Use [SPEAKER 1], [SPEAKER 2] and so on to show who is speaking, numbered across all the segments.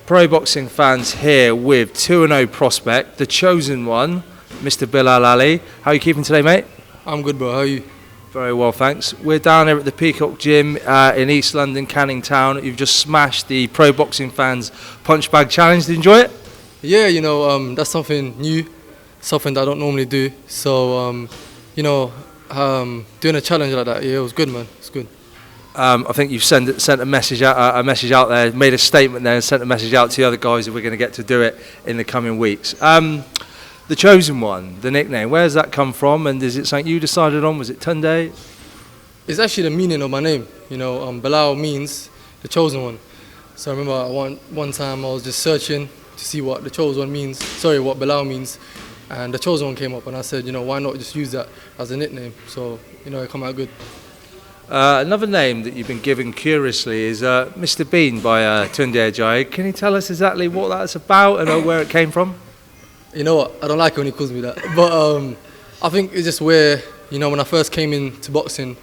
[SPEAKER 1] pro boxing fans here with 2-0 prospect, the chosen one, Mr. Bilal Ali. How are you keeping today, mate?
[SPEAKER 2] I'm good, bro. How are you?
[SPEAKER 1] Very well, thanks. We're down here at the Peacock Gym in East London, Canning Town. You've just smashed the pro boxing fans punch bag challenge. Did you enjoy it?
[SPEAKER 2] Yeah, that's something new, something that I don't normally do. So, doing a challenge like that, yeah, it was good, man. It's good.
[SPEAKER 1] I think you've sent a message out there, made a statement there, and sent a message out to the other guys that we're going to get to do it in the coming weeks. The chosen one, the nickname, where does that come from, and is it something you decided on? Was it Tunde?
[SPEAKER 2] It's actually the meaning of my name. Bilal means the chosen one. So I remember one time I was just searching to see what the chosen one means. Sorry, what Bilal means, and the chosen one came up, and I said, why not just use that as a nickname? So it come out good.
[SPEAKER 1] Another name that you've been given curiously is Mr. Bean by Tunde Ajayi. Can you tell us exactly what that's about and where it came from?
[SPEAKER 2] You know what? I don't like it when he calls me that. But I think it's just where, when I first came into boxing,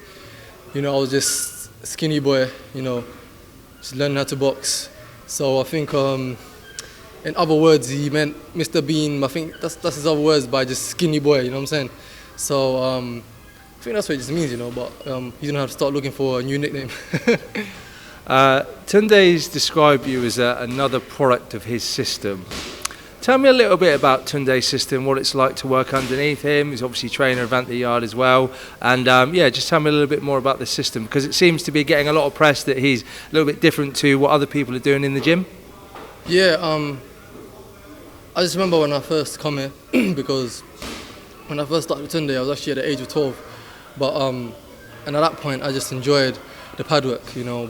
[SPEAKER 2] I was just a skinny boy, just learning how to box. So I think, in other words, he meant Mr. Bean. I think that's his other words by just skinny boy, you know what I'm saying? So I think that's what it just means, but he's gonna have to start looking for a new nickname.
[SPEAKER 1] Tunde's described you as another product of his system. Tell me a little bit about Tunde's system, what it's like to work underneath him. He's obviously trainer of the Yard as well. And just tell me a little bit more about the system, because it seems to be getting a lot of press that he's a little bit different to what other people are doing in the gym.
[SPEAKER 2] Yeah, I just remember when I first come here, because when I first started with Tunde, I was actually at the age of 12. But and at that point, I just enjoyed the pad work,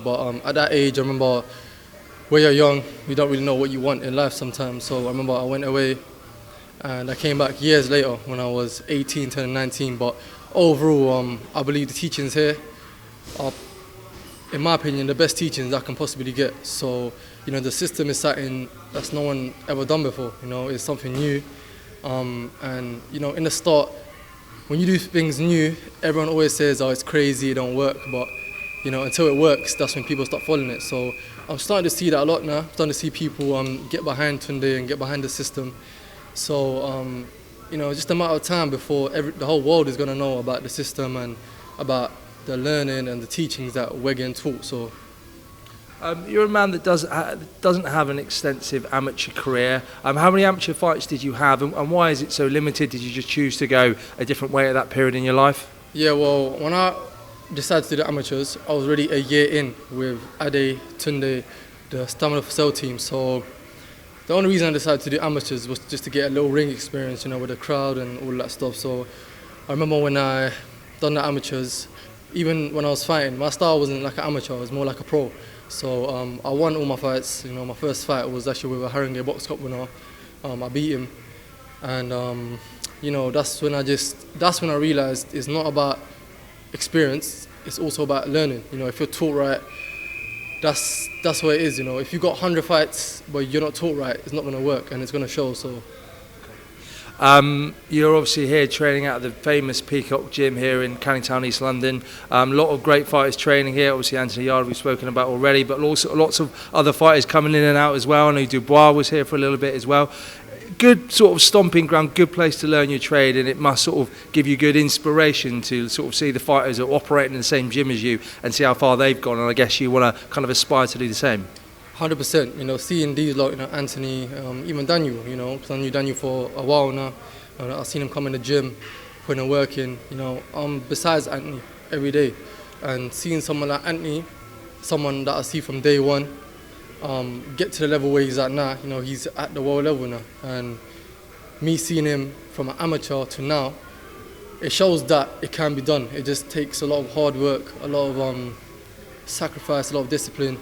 [SPEAKER 2] But at that age, I remember when you're young, you don't really know what you want in life sometimes. So I remember I went away, and I came back years later when I was 18, turning 19. But overall, I believe the teachings here are, in my opinion, the best teachings I can possibly get. So the system is something that's no one ever done before. It's something new, and in the start, when you do things new, everyone always says, oh, it's crazy, it don't work. But, until it works, that's when people start following it. So I'm starting to see that a lot now. I'm starting to see people get behind Tunde and get behind the system. So, just a matter of time before the whole world is going to know about the system and about the learning and the teachings that we're getting taught. So.
[SPEAKER 1] You're a man that doesn't have an extensive amateur career. How many amateur fights did you have, and why is it so limited? Did you just choose to go a different way at that period in your life? Yeah,
[SPEAKER 2] well, when I decided to do the amateurs, I was already a year in with Ade, Tunde, the Stamina for Sale team. So the only reason I decided to do amateurs was just to get a little ring experience, with the crowd and all that stuff. So I remember when I done the amateurs, even when I was fighting, my style wasn't like an amateur, it was more like a pro. So I won all my fights. My first fight was actually with a Haringey Box Cup winner. I beat him, and that's when I realised it's not about experience. It's also about learning. If you're taught right, that's what it is. If you got 100 fights but you're not taught right, it's not going to work, and it's going to show. So.
[SPEAKER 1] You're obviously here training out of the famous Peacock Gym here in Canning Town, East London. A lot of great fighters training here. Obviously, Anthony Yarde we've spoken about already, but also lots of other fighters coming in and out as well. I know Dubois was here for a little bit as well. Good sort of stomping ground, good place to learn your trade, and it must sort of give you good inspiration to sort of see the fighters that are operating in the same gym as you and see how far they've gone. And I guess you want to kind of aspire to do the same.
[SPEAKER 2] 100%, seeing these lot, Anthony, even Daniel, because I knew Daniel for a while now. I've seen him come in the gym, putting in work in, besides Anthony every day. And seeing someone like Anthony, someone that I see from day one, get to the level where he's at now, he's at the world level now. And me seeing him from an amateur to now, it shows that it can be done. It just takes a lot of hard work, a lot of sacrifice, a lot of discipline.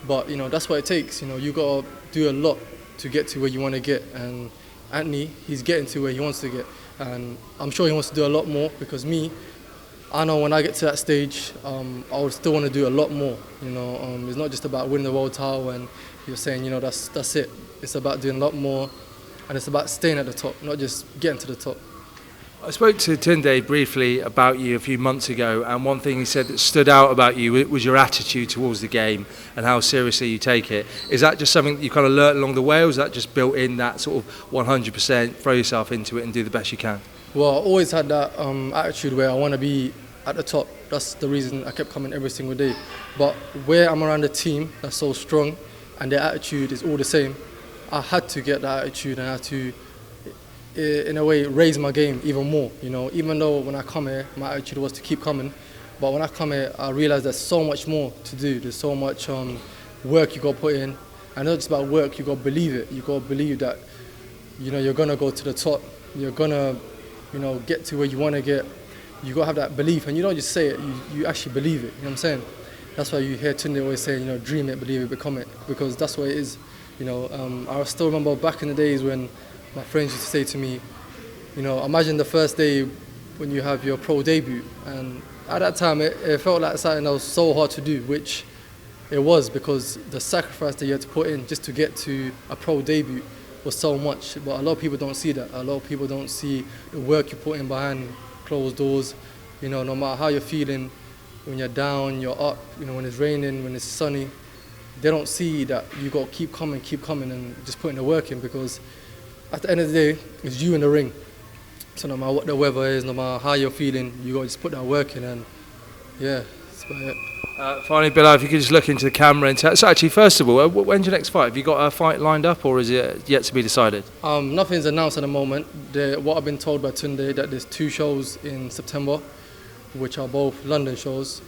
[SPEAKER 2] But that's what it takes. You gotta do a lot to get to where you want to get. And Anthony, he's getting to where he wants to get, and I'm sure he wants to do a lot more. Because I know when I get to that stage, I would still want to do a lot more. It's not just about winning the world title and you're saying, that's it. It's about doing a lot more, and it's about staying at the top, not just getting to the top.
[SPEAKER 1] I spoke to Tunde briefly about you a few months ago, and one thing he said that stood out about you was your attitude towards the game and how seriously you take it. Is that just something that you kind of learnt along the way, or is that just built in, that sort of 100% throw yourself into it and do the best you can?
[SPEAKER 2] Well, I always had that attitude where I want to be at the top. That's the reason I kept coming every single day. But where I'm around a team that's so strong and their attitude is all the same, I had to get that attitude and I had to, in a way, raise my game even more. You know, even though when I come here, my attitude was to keep coming, but when I come here, I realize there's so much more to do. There's so much work you got to put in, and not just about work. You got to believe it. You got to believe that, you know, you're gonna go to the top. You're gonna, you know, get to where you want to get. You got to have that belief, and you don't just say it. You actually believe it. You know what I'm saying? That's why you hear Tunde always say, you know, dream it, believe it, become it, because that's what it is. You know, I still remember back in the days when my friends used to say to me, you know, imagine the first day when you have your pro debut. And at that time, it felt like something that was so hard to do, which it was, because the sacrifice that you had to put in just to get to a pro debut was so much. But a lot of people don't see that. A lot of people don't see the work you put in behind closed doors. You know, no matter how you're feeling, when you're down, you're up, you know, when it's raining, when it's sunny, they don't see that you got to keep coming and just putting the work in, because at the end of the day, it's you in the ring. So no matter what the weather is, no matter how you're feeling, you got to just put that work in, and yeah, that's about it.
[SPEAKER 1] Finally, Bilal, if you could just look into the camera and tell us, actually, first of all, when's your next fight? Have you got a fight lined up, or is it yet to be decided?
[SPEAKER 2] Nothing's announced at the moment. What I've been told by Tunde, that there's 2 shows in September, which are both London shows.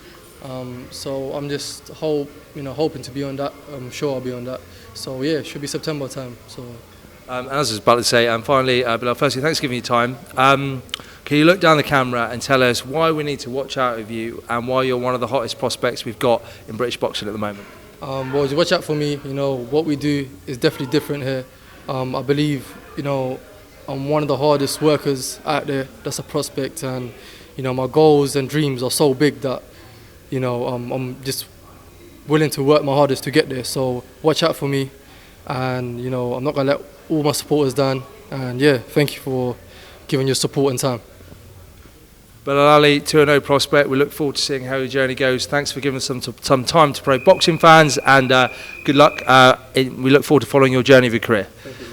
[SPEAKER 2] So I'm just hoping to be on that. I'm sure I'll be on that. So yeah, it should be September time. So.
[SPEAKER 1] As I was about to say, and finally, Bilal, firstly, thanks for giving me time. Can you look down the camera and tell us why we need to watch out of you and why you're one of the hottest prospects we've got in British boxing at the moment?
[SPEAKER 2] Well, just watch out for me. You know, what we do is definitely different here. I believe, you know, I'm one of the hardest workers out there. That's a prospect, and you know, my goals and dreams are so big that, you know, I'm just willing to work my hardest to get there. So watch out for me, and you know, I'm not gonna let all my supporters down. And yeah, thank you for giving your support and time.
[SPEAKER 1] Bilal Ali, 2-0 prospect. We look forward to seeing how your journey goes. Thanks for giving us some time to pro boxing fans, and good luck. We look forward to following your journey of your career.
[SPEAKER 2] Thank you.